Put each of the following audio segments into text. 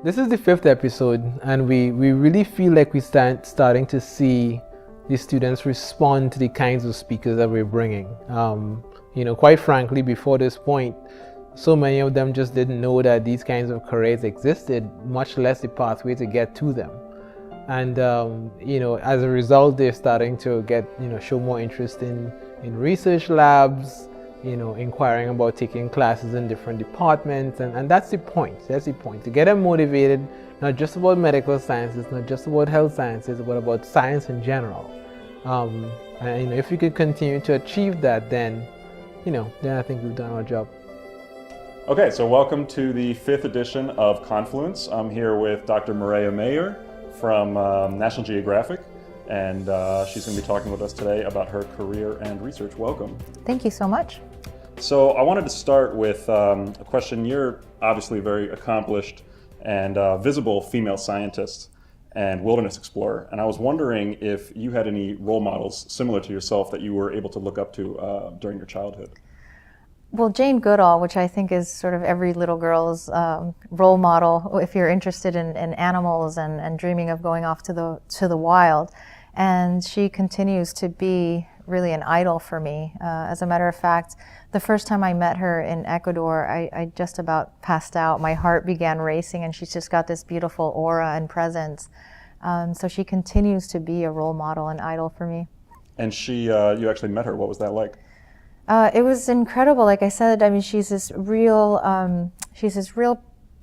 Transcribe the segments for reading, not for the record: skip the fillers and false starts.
This is the fifth episode, and we really feel like starting to see the students respond to the kinds of speakers that we're bringing. Quite frankly, before this point, so many of them just didn't know that these kinds of careers existed, much less the pathway to get to them. And as a result, they're starting to show more interest in research labs, inquiring about taking classes in different departments, and that's the point. To get them motivated, not just about medical sciences, not just about health sciences, but about science in general. And if we could continue to achieve that, then I think we've done our job. Okay, so welcome to the fifth edition of Confluence. I'm here with Dr. Mireya from National Geographic, and she's going to be talking with us today about her career and research. Welcome. Thank you so much. So I wanted to start with a question. You're obviously a very accomplished and visible female scientist and wilderness explorer, and I was wondering if you had any role models similar to yourself that you were able to look up to during your childhood. Well, Jane Goodall, which I think is sort of every little girl's role model if you're interested in animals and dreaming of going off to the wild, and she continues to be really an idol for me. As a matter of fact, the first time I met her in Ecuador, I just about passed out. My heart began racing, and she's just got this beautiful aura and presence. So she continues to be a role model and idol for me. And you actually met her. What was that like? It was incredible. Like I said, I mean, she's this real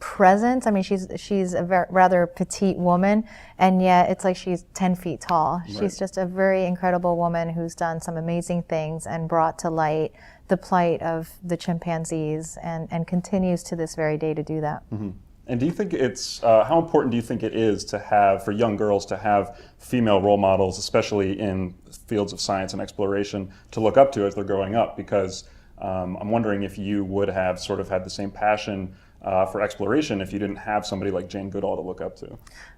presence. I mean, she's a rather petite woman, and yet it's like she's 10 feet tall. Right. She's just a very incredible woman who's done some amazing things and brought to light the plight of the chimpanzees, and continues to this very day to do that. Mm-hmm. And do you think it's, how important do you think it is to have, for young girls to have female role models, especially in fields of science and exploration, to look up to as they're growing up? Because I'm wondering if you would have sort of had the same passion for exploration if you didn't have somebody like Jane Goodall to look up to.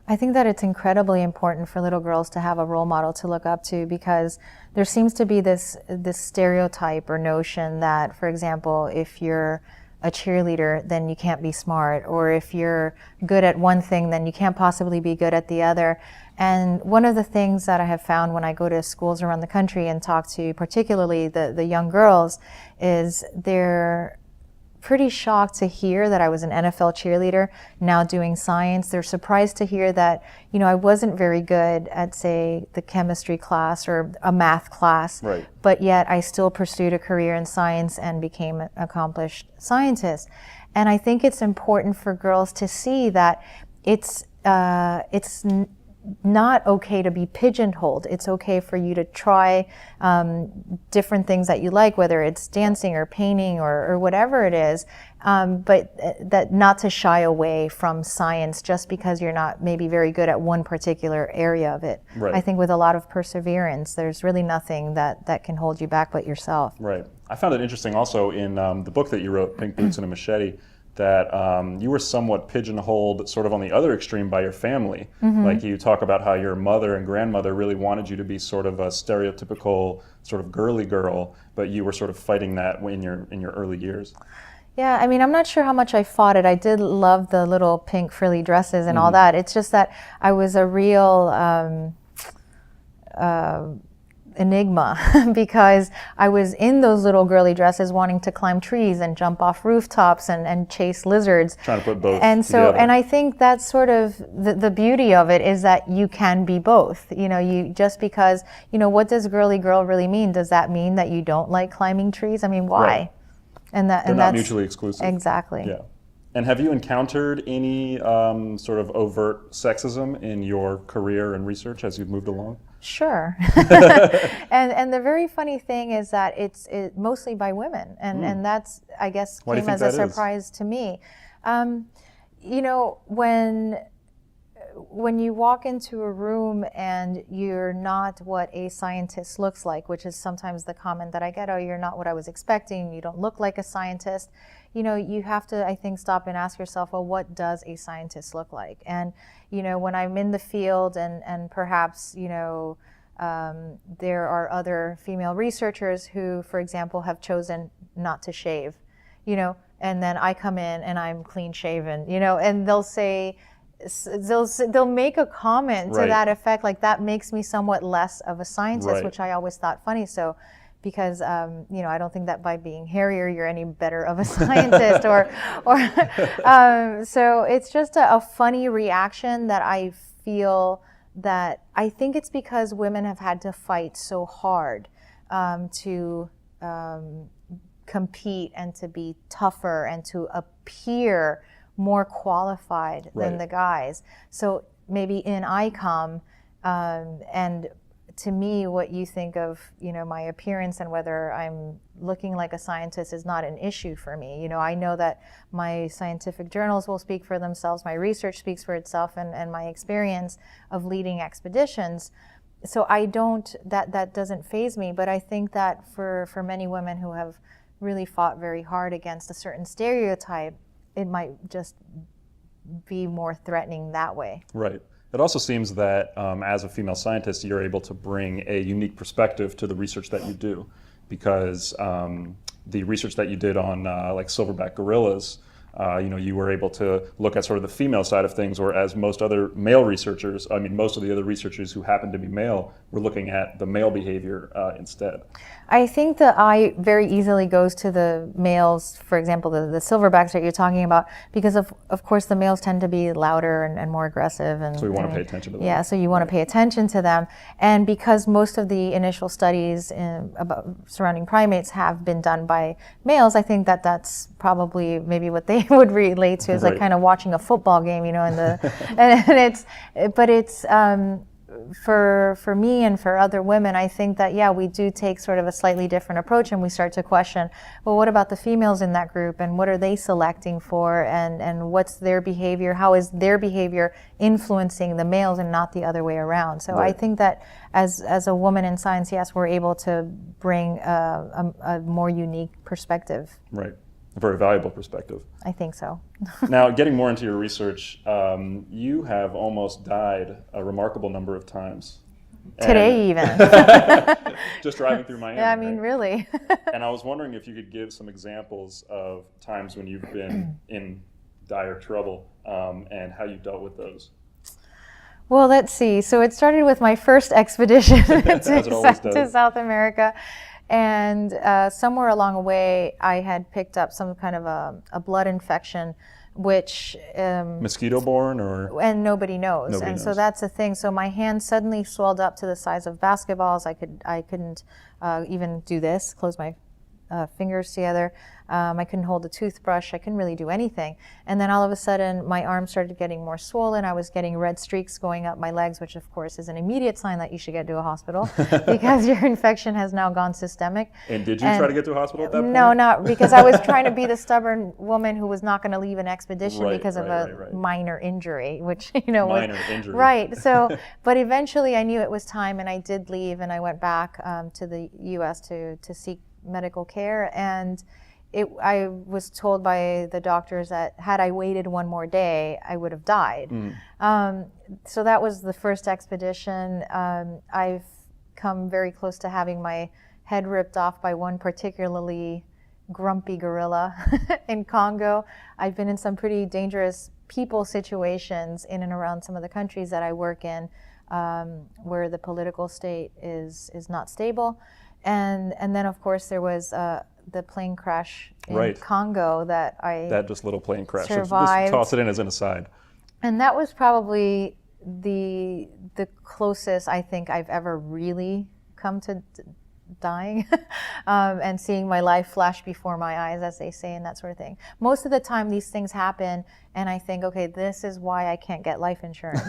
I think that it's incredibly important for little girls to have a role model to look up to, because there seems to be this stereotype or notion that, for example, if you're a cheerleader, then you can't be smart, or if you're good at one thing, then you can't possibly be good at the other. And one of the things that I have found when I go to schools around the country and talk to particularly the young girls is they're pretty shocked to hear that I was an NFL cheerleader now doing science. They're surprised to hear that, I wasn't very good at, say, the chemistry class or a math class, right, but yet I still pursued a career in science and became an accomplished scientist. And I think it's important for girls to see that it's not okay to be pigeonholed. It's okay for you to try different things that you like, whether it's dancing or painting or whatever it is, but that not to shy away from science just because you're not maybe very good at one particular area of it. Right. I think with a lot of perseverance, there's really nothing that can hold you back but yourself. Right. I found it interesting also in the book that you wrote, Pink Boots and a Machete, that you were somewhat pigeonholed sort of on the other extreme by your family. Mm-hmm. Like you talk about how your mother and grandmother really wanted you to be sort of a stereotypical sort of girly girl, but you were sort of fighting that in your early years. Yeah, I mean, I'm not sure how much I fought it. I did love the little pink frilly dresses and all that. It's just that I was a real enigma because I was in those little girly dresses wanting to climb trees and jump off rooftops and chase lizards. Trying to put both and so together. And I think that's sort of the beauty of it, is that you can be both. You just because, what does girly girl really mean? Does that mean that you don't like climbing trees? I mean, why? Right. They're not mutually exclusive. Exactly. Yeah. And have you encountered any sort of overt sexism in your career and research as you've moved along? Sure. and the very funny thing is that it's mostly by women, and that's, I guess, came as a surprise to me. When you walk into a room and you're not what a scientist looks like, which is sometimes the comment that I get, oh, you're not what I was expecting, you don't look like a scientist. You have to, I think, stop and ask yourself, well, what does a scientist look like? And, when I'm in the field and perhaps, there are other female researchers who, for example, have chosen not to shave, and then I come in and I'm clean shaven, and they'll say, they'll make a comment to Right. that effect, like that makes me somewhat less of a scientist, Right. which I always thought funny. So, because I don't think that by being hairier you're any better of a scientist, or so it's just a funny reaction that I feel that I think it's because women have had to fight so hard to compete and to be tougher and to appear more qualified than Right. the guys. So maybe in I come, and to me, what you think of, my appearance and whether I'm looking like a scientist is not an issue for me. I know that my scientific journals will speak for themselves, my research speaks for itself, and my experience of leading expeditions. So that doesn't faze me, but I think that for many women who have really fought very hard against a certain stereotype, it might just be more threatening that way. Right. It also seems that as a female scientist, you're able to bring a unique perspective to the research that you do, because the research that you did on like silverback gorillas, you were able to look at sort of the female side of things, whereas most other male researchers, most of the other researchers who happen to be male, were looking at the male behavior instead. I think the eye very easily goes to the males, for example, the silverbacks that you're talking about, because of course the males tend to be louder and more aggressive. And So we want to pay attention to them. Yeah, so you want to pay attention to them. And because most of the initial studies about surrounding primates have been done by males, I think that that's probably maybe what they would relate to, is like Right. kind of watching a football game, and it's for me and for other women, I think that, yeah, we do take sort of a slightly different approach, and we start to question, well, what about the females in that group, and what are they selecting for, and what's their behavior, how is their behavior influencing the males and not the other way around. So Right. I think that as a woman in science, yes, we're able to bring a more unique perspective. Right. A very valuable perspective. I think so. Now, getting more into your research, you have almost died a remarkable number of times. Today even. Just driving through Miami. Yeah, I mean, right? really. And I was wondering if you could give some examples of times when you've been in dire trouble, and how you dealt with those. Well, let's see. So it started with my first expedition to South America. And somewhere along the way, I had picked up some kind of a blood infection, which Mosquito-borne, or? and nobody knows. Nobody and so knows. that's the thing. So my hand suddenly swelled up to the size of basketballs. I couldn't even do this, close my fingers together. I couldn't hold a toothbrush. I couldn't really do anything. And then all of a sudden, my arm started getting more swollen. I was getting red streaks going up my legs, which of course is an immediate sign that you should get to a hospital because your infection has now gone systemic. And did you try to get to a hospital at that point? No, not because I was trying to be the stubborn woman who was not going to leave an expedition because of a minor injury, which, Minor injury. Right. So, but eventually I knew it was time, and I did leave, and I went back to the U.S. to seek medical care. And I was told by the doctors that had I waited one more day, I would have died. So that was the first expedition. I've come very close to having my head ripped off by one particularly grumpy gorilla in Congo. I've been in some pretty dangerous people situations in and around some of the countries that I work in, where the political state is not stable. And then, of course, there was the plane crash in Congo that just little plane crash. survived. Just toss it in as an aside. And that was probably the closest I think I've ever really come to dying and seeing my life flash before my eyes, as they say, and that sort of thing. Most of the time these things happen and I think, okay, this is why I can't get life insurance.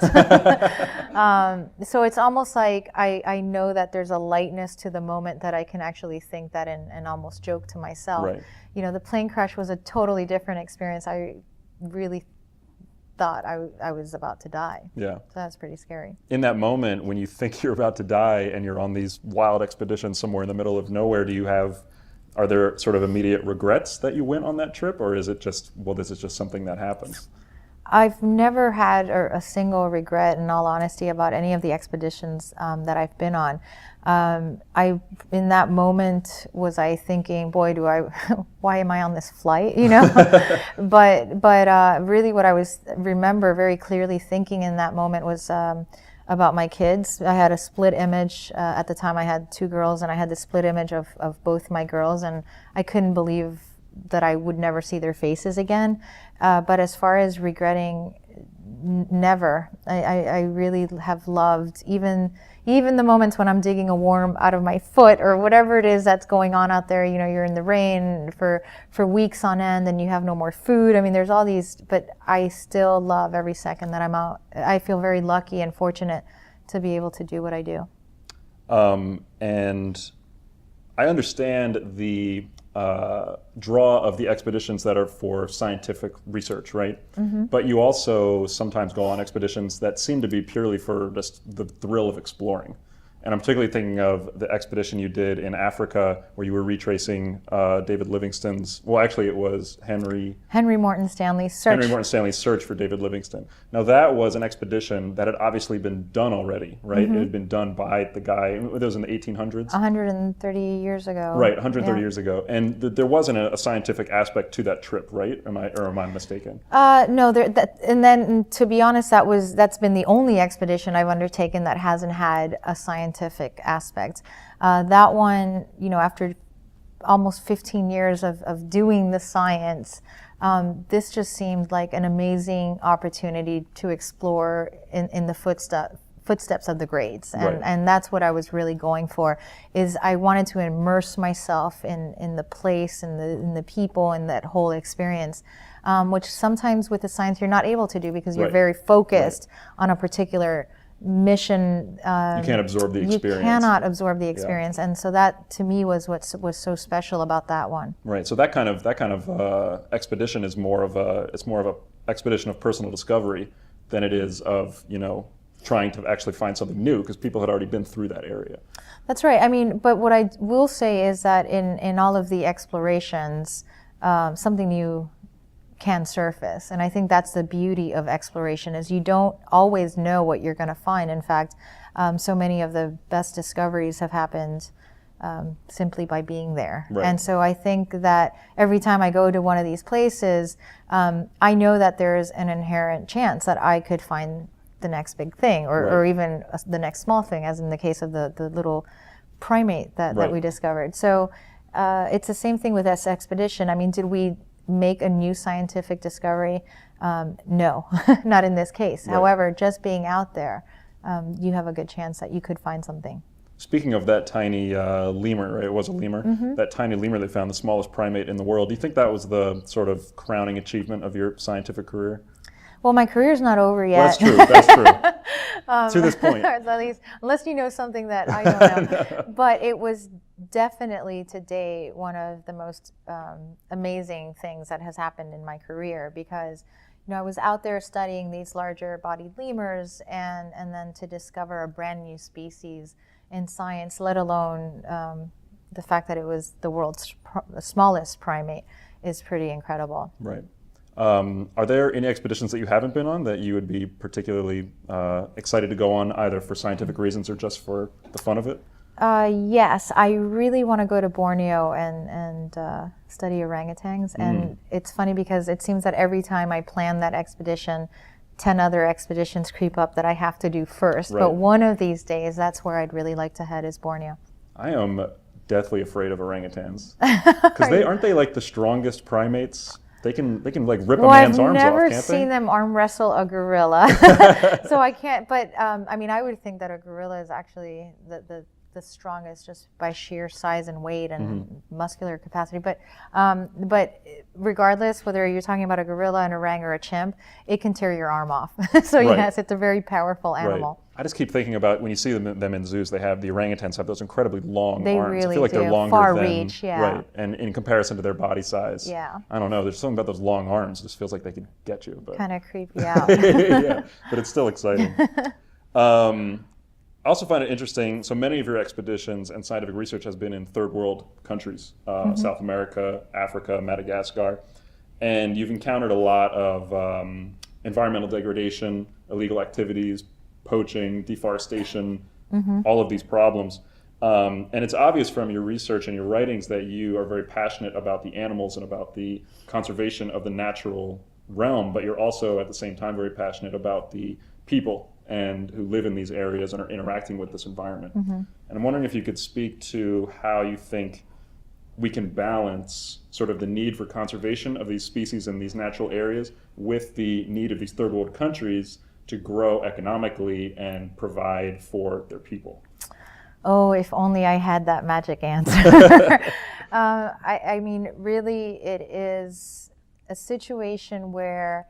So it's almost like I know that there's a lightness to the moment that I can actually think that and almost joke to myself. Right. The plane crash was a totally different experience. I really thought I was about to die. Yeah. So that's pretty scary. In that moment, when you think you're about to die and you're on these wild expeditions somewhere in the middle of nowhere, are there sort of immediate regrets that you went on that trip, or is it just, well, this is just something that happens? I've never had a single regret, in all honesty, about any of the expeditions that I've been on. In that moment, was I thinking, boy, why am I on this flight? You know, but really, what I remember very clearly thinking in that moment was about my kids. I had a split image at the time. I had two girls, and I had the split image of both my girls, and I couldn't believe that I would never see their faces again. But as far as regretting, never. I really have loved even the moments when I'm digging a worm out of my foot or whatever it is that's going on out there. You know, you're in the rain for weeks on end and you have no more food. I mean, there's all these, but I still love every second that I'm out. I feel very lucky and fortunate to be able to do what I do. And I understand the draw of the expeditions that are for scientific research, right? Mm-hmm. But you also sometimes go on expeditions that seem to be purely for just the thrill of exploring. And I'm particularly thinking of the expedition you did in Africa where you were retracing David Livingstone's, well, actually it was Henry Morton Stanley's search for David Livingstone. Now that was an expedition that had obviously been done already, right? Mm-hmm. It had been done by the guy, it was in the 1800s? 130 years ago. Right, 130 years ago. And there wasn't a scientific aspect to that trip, right? Am I mistaken? No, and then to be honest, that's been the only expedition I've undertaken that hasn't had a scientific aspect. That one, you know, after almost 15 years of doing the science, this just seemed like an amazing opportunity to explore in the footsteps of the greats. And that's what I was really going for, is I wanted to immerse myself in the place and in the people and that whole experience, which sometimes with the science you're not able to do because you're very focused on a particular mission. You can't absorb the experience. You cannot absorb the experience, and so that to me was what was so special about that one. Right. So that kind of expedition is more of a expedition of personal discovery than it is of, you know, trying to actually find something new because people had already been through that area. That's right. I mean, but what I will say is that in all of the explorations, something new can surface. And I think that's the beauty of exploration, is you don't always know what you're going to find. In fact, so many of the best discoveries have happened simply by being there. Right. And so I think that every time I go to one of these places, I know that there's an inherent chance that I could find the next big thing or even the next small thing, as in the case of the little primate that we discovered. So it's the same thing with this expedition. I mean, did we make a new scientific discovery? No, not in this case. Right. However, just being out there, you have a good chance that you could find something. Speaking of that tiny lemur, right? It was a lemur. Mm-hmm. That tiny lemur they found, the smallest primate in the world. Do you think that was the sort of crowning achievement of your scientific career? Well, my career's not over yet. Well, that's true. To this point. At least, unless you know something that I don't know. No. But it was definitely today one of the most amazing things that has happened in my career, because I was out there studying these larger bodied lemurs and then to discover a brand new species in science, let alone the fact that it was the world's smallest primate, is pretty incredible. Right. Are there any expeditions that you haven't been on that you would be particularly excited to go on, either for scientific reasons or just for the fun of it? Yes, I really want to go to Borneo and study orangutans. And it's funny because it seems that every time I plan that expedition, 10 other expeditions creep up that I have to do first. Right. But one of these days, that's where I'd really like to head, is Borneo. I am deathly afraid of orangutans. Because aren't they like the strongest primates? They can like rip a man's arms off, can't they? I've never seen them arm wrestle a gorilla, so I can't. But I mean, I would think that a gorilla is actually the strongest just by sheer size and weight and muscular capacity. But regardless, whether you're talking about a gorilla, an orang, or a chimp, it can tear your arm off. So yes, it's a very powerful animal. Right. I just keep thinking about when you see them in zoos, the orangutans have those incredibly long they arms. Really I feel like do. They're longer Far than, reach, yeah. Right, and in comparison to their body size. Yeah. I don't know, there's something about those long arms. It just feels like they could get you. But kind of creepy out. Yeah, but it's still exciting. I also find it interesting, so many of your expeditions and scientific research has been in third world countries, South America, Africa, Madagascar, and you've encountered a lot of environmental degradation, illegal activities, poaching, deforestation, all of these problems. And it's obvious from your research and your writings that you are very passionate about the animals and about the conservation of the natural realm, but you're also at the same time very passionate about the people and who live in these areas and are interacting with this environment. And I'm wondering if you could speak to how you think we can balance sort of the need for conservation of these species in these natural areas with the need of these third world countries to grow economically and provide for their people. Oh, if only I had that magic answer. I mean, really, it is a situation where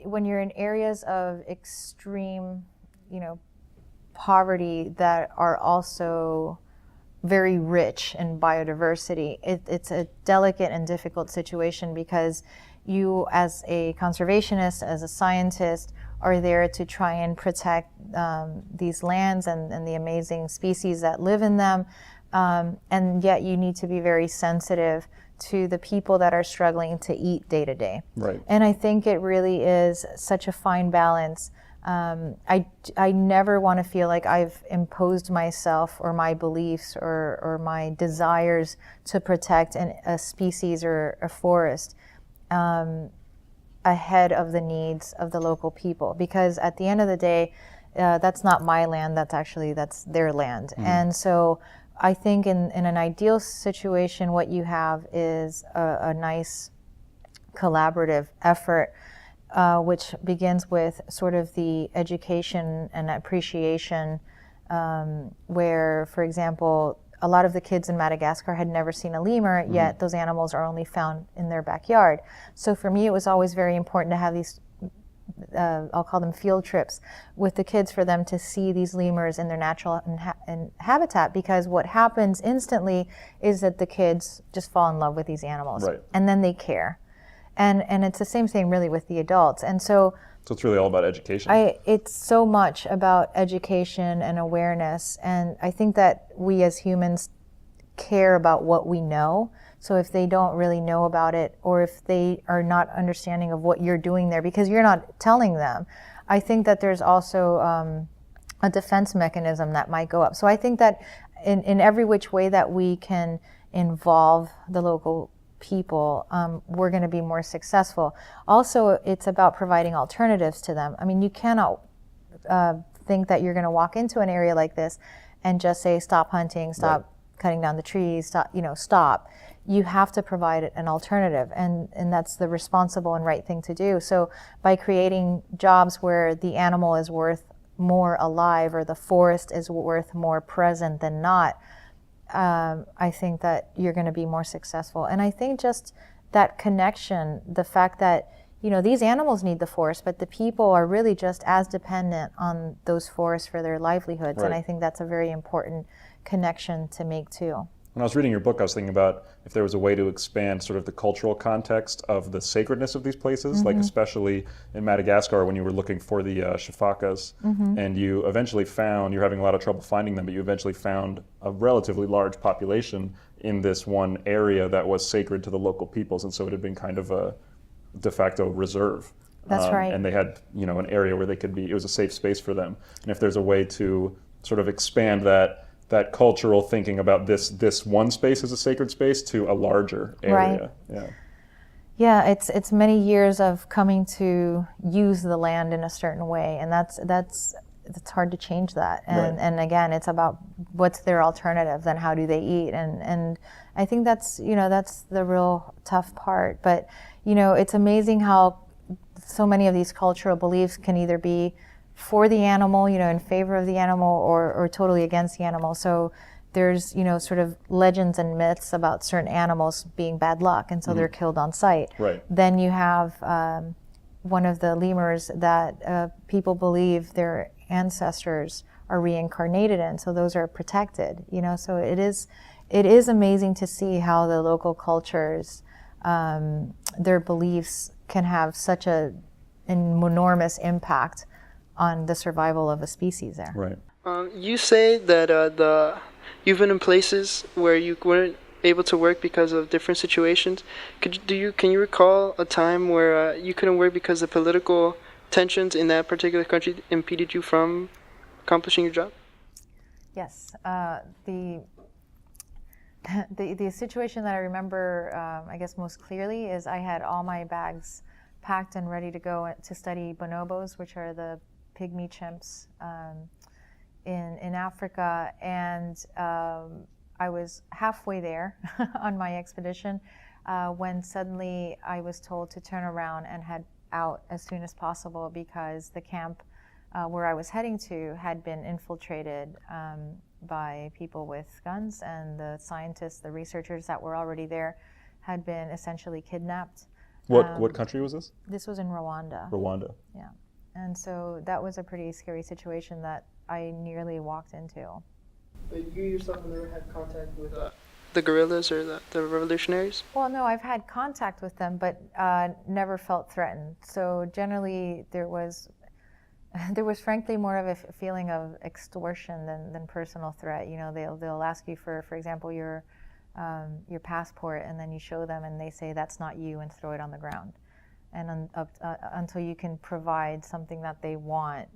when you're in areas of extreme, poverty that are also very rich in biodiversity, it's a delicate and difficult situation because you, as a conservationist, as a scientist, are there to try and protect these lands and the amazing species that live in them. And yet you need to be very sensitive to the people that are struggling to eat day to day. Right. And I think it really is such a fine balance. I never want to feel like I've imposed myself or my beliefs or my desires to protect a species or a forest ahead of the needs of the local people, because at the end of the day, that's not my land, that's their land. And so I think in an ideal situation, what you have is a nice collaborative effort, which begins with sort of the education and appreciation, where, for example, a lot of the kids in Madagascar had never seen a lemur, yet those animals are only found in their backyard. So for me, it was always very important to have these, I'll call them field trips, with the kids for them to see these lemurs in their natural habitat, because what happens instantly is that the kids just fall in love with these animals. Right. And then they care. And it's the same thing really with the adults. And so it's really all about education. It's so much about education and awareness. And I think that we as humans care about what we know. So if they don't really know about it, or if they are not understanding of what you're doing there because you're not telling them, I think that there's also a defense mechanism that might go up. So I think that in every which way that we can involve the local people, we're going to be more successful. Also, it's about providing alternatives to them. I mean, you cannot think that you're going to walk into an area like this and just say, stop hunting, stop cutting down the trees, stop. You have to provide an alternative, and that's the responsible and right thing to do. So by creating jobs where the animal is worth more alive or the forest is worth more present than not, I think that you're going to be more successful. And I think just that connection, the fact that, these animals need the forest, but the people are really just as dependent on those forests for their livelihoods. Right. And I think that's a very important connection to make too. When I was reading your book, I was thinking about if there was a way to expand sort of the cultural context of the sacredness of these places, like especially in Madagascar when you were looking for the shifakas, and you eventually found, you're having a lot of trouble finding them, but you eventually found a relatively large population in this one area that was sacred to the local peoples, and so it had been kind of a de facto reserve. That's right. And they had, an area where they could be, it was a safe space for them. And if there's a way to sort of expand that cultural thinking about this one space as a sacred space to a larger area. Right. Yeah, it's many years of coming to use the land in a certain way, and that's it's hard to change that. And again, it's about what's their alternative, then how do they eat, and I think that's that's the real tough part. But it's amazing how so many of these cultural beliefs can either be for the animal, in favor of the animal, or totally against the animal. So there's, sort of legends and myths about certain animals being bad luck, and so they're killed on sight. Right. Then you have one of the lemurs that people believe their ancestors are reincarnated in, so those are protected. So it is amazing to see how the local cultures, their beliefs can have such an enormous impact on the survival of a species there. Right. You say that you've been in places where you weren't able to work because of different situations. Can you recall a time where you couldn't work because of political tensions in that particular country impeded you from accomplishing your job? Yes. The situation that I remember, I guess, most clearly is I had all my bags packed and ready to go to study bonobos, which are the pygmy chimps in Africa, and I was halfway there on my expedition when suddenly I was told to turn around and head out as soon as possible because the camp where I was heading to had been infiltrated by people with guns, and the scientists, the researchers that were already there had been essentially kidnapped. What country was this? This was in Rwanda. Rwanda. Yeah. And so that was a pretty scary situation that I nearly walked into. But you yourself never had contact with the guerrillas or the revolutionaries? Well, no, I've had contact with them, but never felt threatened. So generally there was frankly more of a feeling of extortion than personal threat. You know, they'll ask you for example, your passport, and then you show them and they say that's not you and throw it on the ground. And until you can provide something that they want,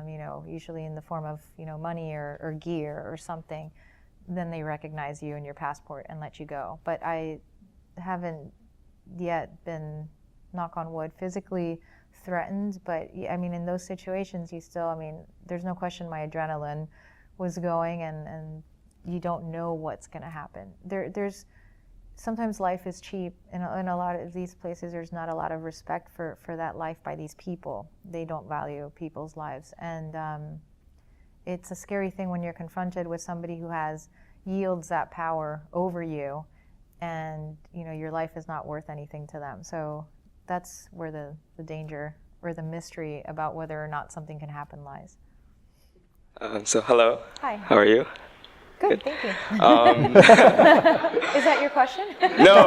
you know, usually in the form of, you know, money or gear or something, then they recognize you and your passport and let you go. But I haven't yet been, knock on wood, physically threatened. But I mean, in those situations, you still, I mean, there's no question my adrenaline was going, and you don't know what's going to happen. There's sometimes life is cheap. In a lot of these places, there's not a lot of respect for that life by these people. They don't value people's lives. And it's a scary thing when you're confronted with somebody who yields that power over you, and you know your life is not worth anything to them. So that's where the danger or the mystery about whether or not something can happen lies. So hello. Hi. How are you? Good, thank you. Is that your question? No.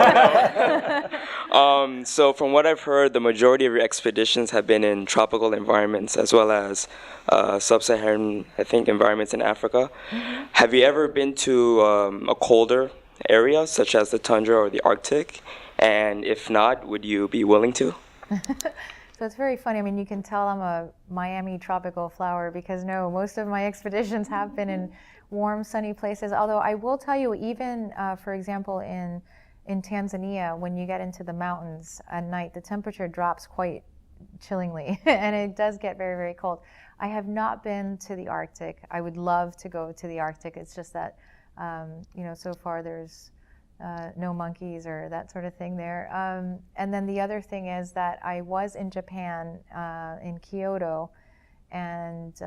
So from what I've heard, the majority of your expeditions have been in tropical environments as well as sub-Saharan, I think, environments in Africa. Mm-hmm. Have you ever been to a colder area, such as the tundra or the Arctic? And if not, would you be willing to? So it's very funny. I mean, you can tell I'm a Miami tropical flower because no, most of my expeditions have been in warm, sunny places. Although I will tell you, even for example, in Tanzania, when you get into the mountains at night, the temperature drops quite chillingly, and it does get very, very cold. I have not been to the Arctic. I would love to go to the Arctic. It's just that, you know, so far there's no monkeys or that sort of thing there. And then the other thing is that I was in Japan, in Kyoto, and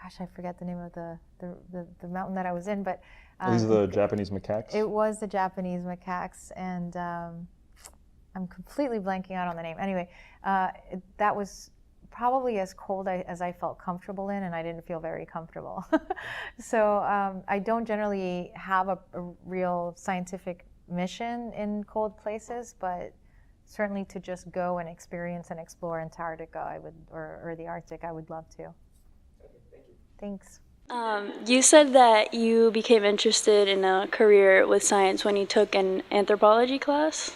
gosh, I forget the name of the mountain that I was in, but These are the Japanese macaques? It was the Japanese macaques, and I'm completely blanking out on the name. Anyway, that was probably as cold as I felt comfortable in, and I didn't feel very comfortable. So I don't generally have a real scientific mission in cold places, but certainly to just go and experience and explore Antarctica, I would, or the Arctic, I would love to. Okay, thank you. Thanks. You said that you became interested in a career with science when you took an anthropology class.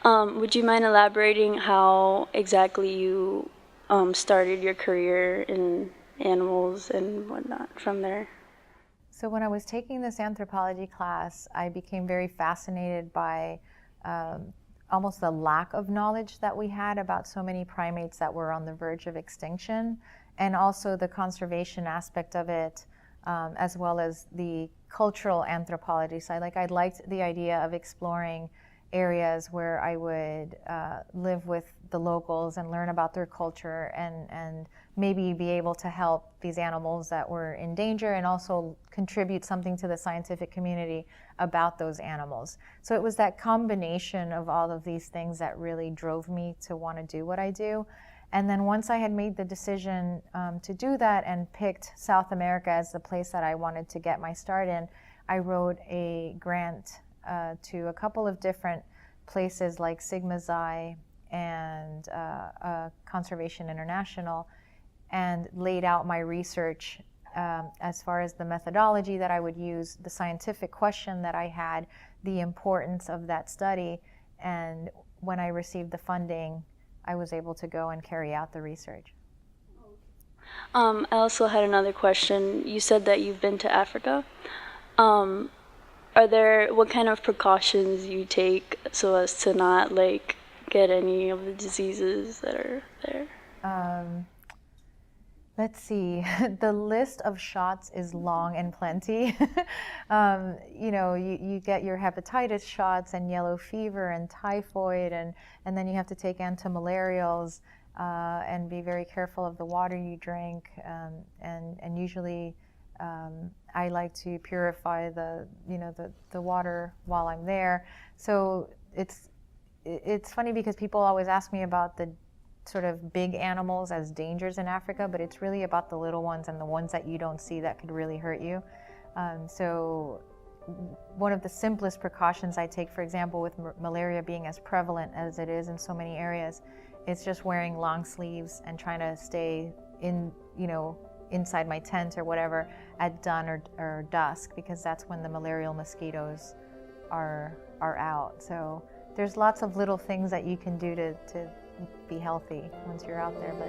Would you mind elaborating how exactly you started your career in animals and whatnot from there? So when I was taking this anthropology class, I became very fascinated by almost the lack of knowledge that we had about so many primates that were on the verge of extinction, and also the conservation aspect of it, as well as the cultural anthropology side. Like, I liked the idea of exploring areas where I would live with the locals and learn about their culture, and maybe be able to help these animals that were in danger, and also contribute something to the scientific community about those animals. So it was that combination of all of these things that really drove me to want to do what I do. And then once I had made the decision to do that and picked South America as the place that I wanted to get my start in, I wrote a grant to a couple of different places like Sigma Xi and Conservation International, and laid out my research as far as the methodology that I would use, the scientific question that I had, the importance of that study. And when I received the funding, I was able to go and carry out the research. I also had another question. You said that you've been to Africa. What kind of precautions you take so as to not like get any of the diseases that are there? Let's see. The list of shots is long and plenty. You get your hepatitis shots and yellow fever and typhoid, and then you have to take antimalarials and be very careful of the water you drink. And usually, I like to purify the water while I'm there. So it's funny because people always ask me about the sort of big animals as dangers in Africa, but it's really about the little ones and the ones that you don't see that could really hurt you. So one of the simplest precautions I take, for example, with malaria being as prevalent as it is in so many areas, it's just wearing long sleeves and trying to stay inside my tent or whatever at dawn or dusk, because that's when the malarial mosquitoes are out. So there's lots of little things that you can do to be healthy once you're out there. But